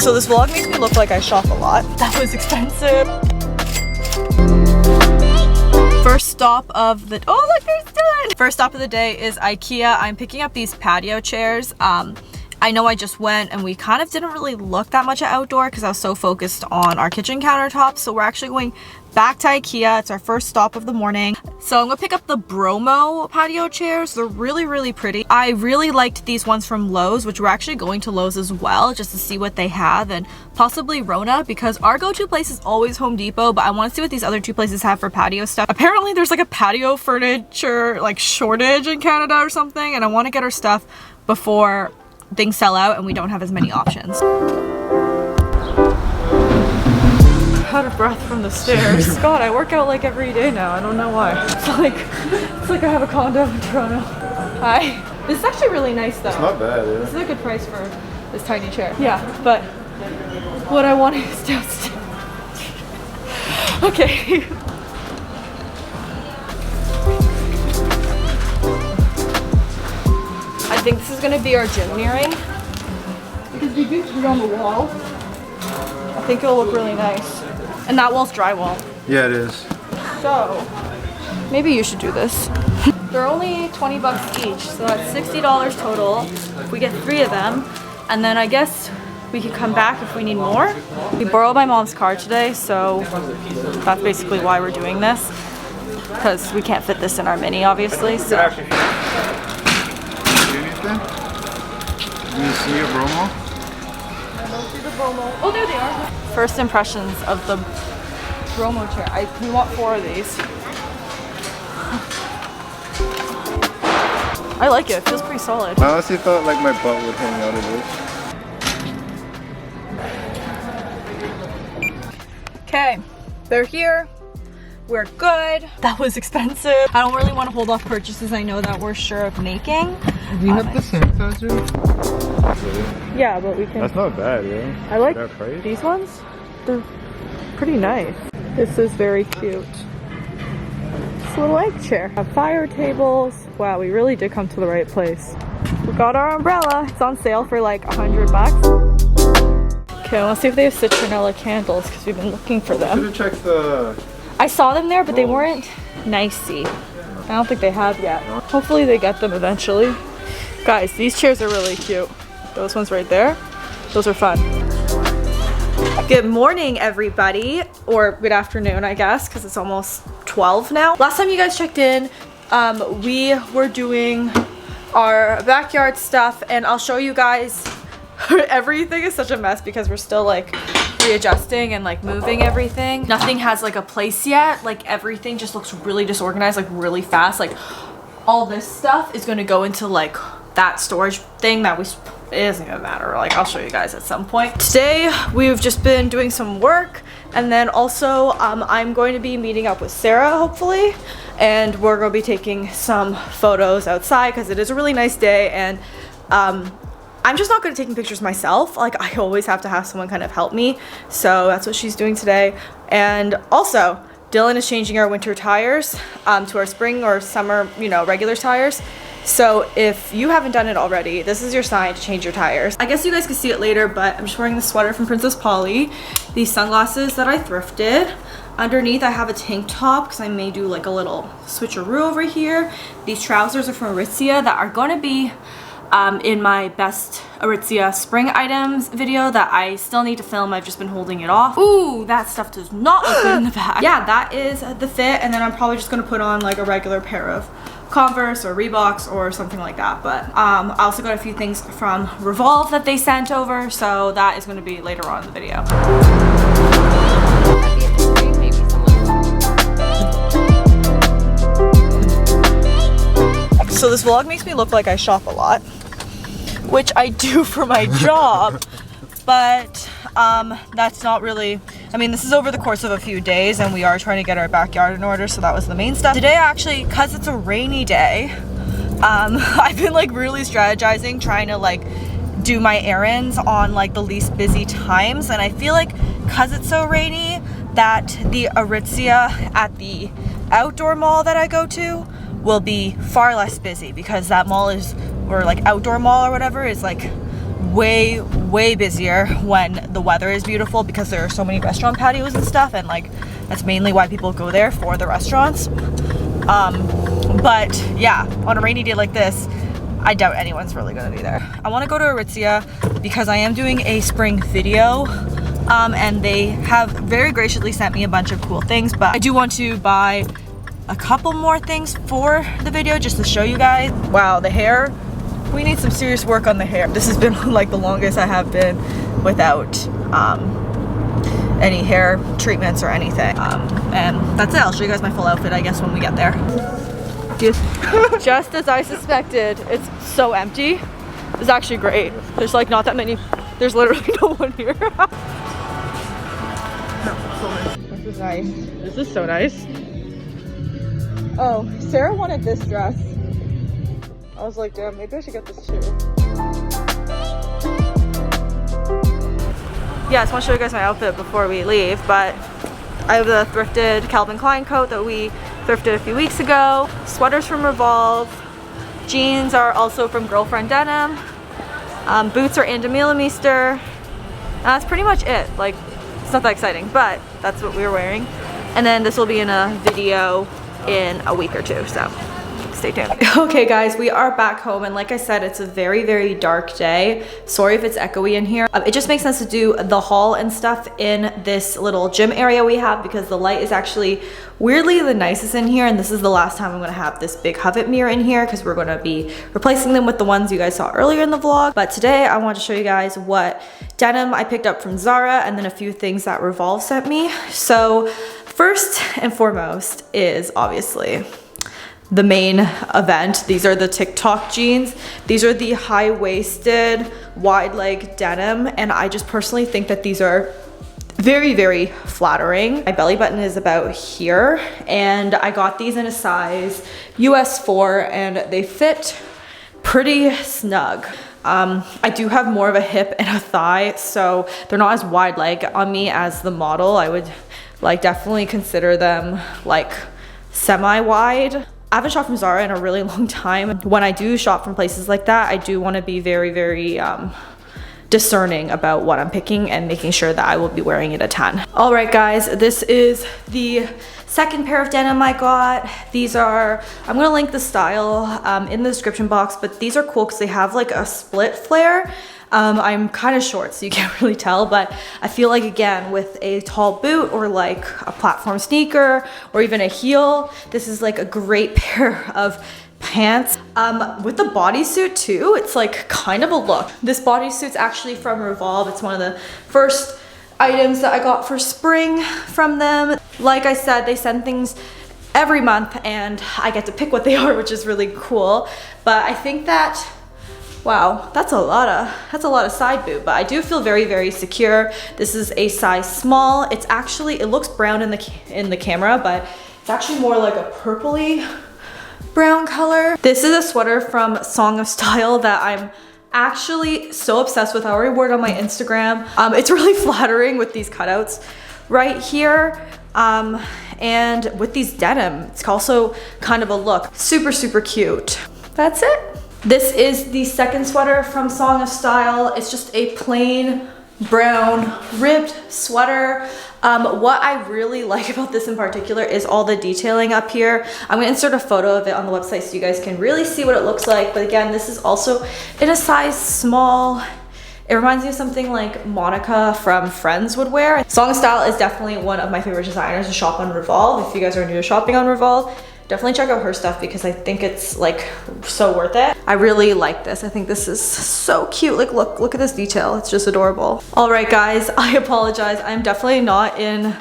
So this vlog makes me look like I shop a lot. That was expensive. First stop of the, oh look, there's Dylan. First stop of the day is IKEA. I'm picking up these patio chairs. I know I just went and we kind of didn't really look that much at outdoor because I was so focused on our kitchen countertops. So we're actually going back to IKEA. It's our first stop of the morning. So I'm gonna pick up the Bromo patio chairs. They're really, really pretty. I really liked these ones from Lowe's, which we're actually going to Lowe's as well, just to see what they have, and possibly Rona, because our go-to place is always Home Depot, but I want to see what these other two places have for patio stuff. Apparently there's like a patio furniture like shortage in Canada or something, and I want to get our stuff before things sell out and we don't have as many options. Out of breath from the stairs. God, I work out like every day now. I don't know why. It's like I have a condo in Toronto. Hi. This is actually really nice though. It's not bad, yeah. This is a good price for this tiny chair. Yeah, but what I want is downstairs. Okay. I think this is gonna be our gym nearing because we do put it on the wall. I think it'll look really nice. And that wall's drywall. Yeah, it is. So maybe you should do this. They're only 20 bucks each, so that's $60 total if we get 3 of them. And then I guess we can come back if we need more. We borrowed my mom's car today, so that's basically why we're doing this, because we can't fit this in our Mini, obviously. So. Do you see a Bromo? I don't see the Bromo. Oh, there they are. First impressions of the Bromo chair. We want 4 of these. I like it. It feels pretty solid. I honestly thought like my butt would hang out of this. Okay, they're here. We're good. That was expensive. I don't really want to hold off purchases I know that we're sure of making. Do you have the sanitizer? Yeah, but we can. That's not bad, yeah. I like these ones. They're pretty nice. This is very cute. It's a little egg chair. Have fire tables. Wow, we really did come to the right place. We got our umbrella. It's on sale for like 100 bucks. Okay, let's see if they have citronella candles because we've been looking for them. Should have checked the... I saw them there, but they weren't nicey. I don't think they have yet. Hopefully they get them eventually. Guys, these chairs are really cute. Those ones right there, those are fun. Good morning, everybody, or good afternoon, I guess, because it's almost 12 now. Last time you guys checked in, we were doing our backyard stuff, and I'll show you guys. Everything is such a mess because we're still like readjusting and like moving everything. Nothing has like a place yet. Like everything just looks really disorganized, like really fast. Like all this stuff is going to go into like that storage thing that it doesn't even matter. Like I'll show you guys at some point. Today we've just been doing some work, and then also I'm going to be meeting up with Sarah hopefully, and we're going to be taking some photos outside because it is a really nice day, and I'm just not good at taking pictures myself. Like I always have to have someone kind of help me. So that's what she's doing today. And also Dylan is changing our winter tires to our spring or summer, you know, regular tires. So if you haven't done it already, this is your sign to change your tires. I guess you guys can see it later, but I'm just wearing the sweater from Princess Polly, these sunglasses that I thrifted. Underneath I have a tank top because I may do like a little switcheroo over here. These trousers are from Aritzia that are going to be in my best Aritzia spring items video that I still need to film. I've just been holding it off. Ooh, that stuff does not look good in the back. Yeah, that is the fit, and then I'm probably just gonna put on like a regular pair of Converse or Reeboks or something like that. But I also got a few things from Revolve that they sent over, so that is gonna be later on in the video. So this vlog makes me look like I shop a lot, which I do for my job, but that's not really, I mean, this is over the course of a few days, and we are trying to get our backyard in order, so that was the main stuff. Today actually, because it's a rainy day, I've been like really strategizing, trying to like do my errands on like the least busy times, and I feel like because it's so rainy that the Aritzia at the outdoor mall that I go to will be far less busy, because that mall is, or like outdoor mall or whatever, is like way busier when the weather is beautiful because there are so many restaurant patios and stuff, and like that's mainly why people go there, for the restaurants. But yeah, on a rainy day like this, I doubt anyone's really gonna be there. I wanna go to Aritzia because I am doing a spring video, and they have very graciously sent me a bunch of cool things, but I do want to buy a couple more things for the video just to show you guys. Wow, the hair, we need some serious work on the hair. This has been like the longest I have been without any hair treatments or anything. And that's it. I'll show you guys my full outfit, I guess, when we get there. Just as I suspected, it's so empty. It's actually great. There's like not that many, there's literally no one here. This is nice. This is so nice. Oh, Sarah wanted this dress. I was like, damn, maybe I should get this too. Yeah, I just want to show you guys my outfit before we leave, but I have the thrifted Calvin Klein coat that we thrifted a few weeks ago. Sweaters from Revolve. Jeans are also from Girlfriend Denim. Boots are Anda Mielemeester. That's pretty much it. Like, it's not that exciting, but that's what we were wearing. And then this will be in a video in a week or two, so stay tuned. Okay guys, we are back home, and like I said, it's a very dark day. Sorry if it's echoey in here. It just makes sense to do the haul and stuff in this little gym area we have because the light is actually weirdly the nicest in here, and this is the last time I'm gonna have this big Hovet mirror in here because we're gonna be replacing them with the ones you guys saw earlier in the vlog. But today I want to show you guys what denim I picked up from Zara and then a few things that Revolve sent me. So first and foremost is obviously the main event. These are the TikTok jeans. These are the high-waisted, wide-leg denim, and I just personally think that these are very flattering. My belly button is about here, and I got these in a size US 4, and they fit pretty snug. I do have more of a hip and a thigh, so they're not as wide leg on me as the model. I would like definitely consider them like semi-wide. I haven't shopped from Zara in a really long time. When I do shop from places like that, I do want to be very discerning about what I'm picking and making sure that I will be wearing it a ton. All right guys, this is the second pair of denim I got. These are, I'm gonna link the style in the description box, but these are cool because they have like a split flare. I'm kind of short, so you can't really tell, but I feel like, again, with a tall boot or like a platform sneaker or even a heel, this is like a great pair of pants. With the bodysuit too, it's like kind of a look. This bodysuit's actually from Revolve. It's one of the first items that I got for spring from them. Like I said, they send things every month and I get to pick what they are, which is really cool. But I think that, wow, that's a lot of side boob, but I do feel very secure. This is a size small. It's actually, it looks brown in the camera, but it's actually more like a purpley brown color. This is a sweater from Song of Style that I'm actually so obsessed with. I already wore it on my Instagram. It's really flattering with these cutouts right here. And with these denim, it's also kind of a look. Super cute. That's it. This is the second sweater from Song of Style. It's just a plain brown ribbed sweater. What I really like about this in particular is all the detailing up here. I'm gonna insert a photo of it on the website so you guys can really see what it looks like. But again, this is also in a size small. It reminds me of something like Monica from Friends would wear. Song of Style is definitely one of my favorite designers to shop on Revolve. If you guys are new to shopping on Revolve, definitely check out her stuff because I think it's like so worth it. I really like this. I think this is so cute. Like look at this detail. It's just adorable. All right guys, I apologize. I'm definitely not in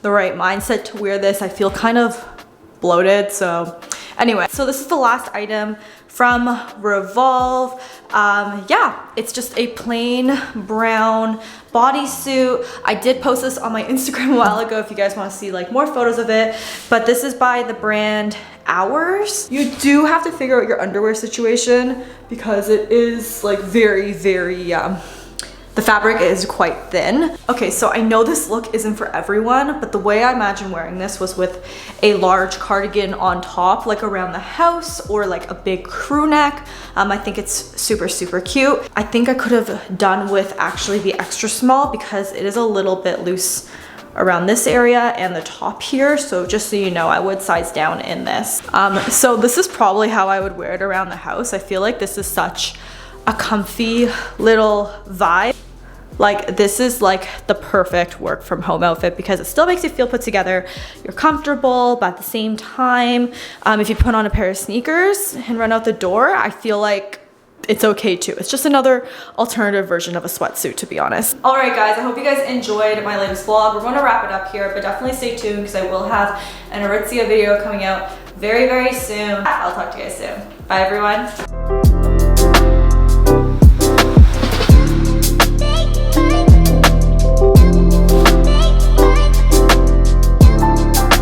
the right mindset to wear this. I feel kind of bloated, so anyway. So this is the last item from Revolve. Yeah, it's just a plain brown bodysuit. I did post this on my Instagram a while ago if you guys want to see like more photos of it, but this is by the brand Hours. You do have to figure out your underwear situation because it is like very the The fabric is quite thin. Okay, so I know this look isn't for everyone, but the way I imagine wearing this was with a large cardigan on top, like around the house, or like a big crew neck. I think it's super, super cute. I think I could have done with actually the extra small because it is a little bit loose around this area and the top here. So just so you know, I would size down in this. So this is probably how I would wear it around the house. I feel like this is such a comfy little vibe. Like this is like the perfect work from home outfit because it still makes you feel put together. You're comfortable, but at the same time, if you put on a pair of sneakers and run out the door, I feel like it's okay too. It's just another alternative version of a sweatsuit, to be honest. All right, guys, I hope you guys enjoyed my latest vlog. We're going to wrap it up here, but definitely stay tuned because I will have an aritzia video coming out very, very soon. I'll talk to you guys soon. Bye, everyone.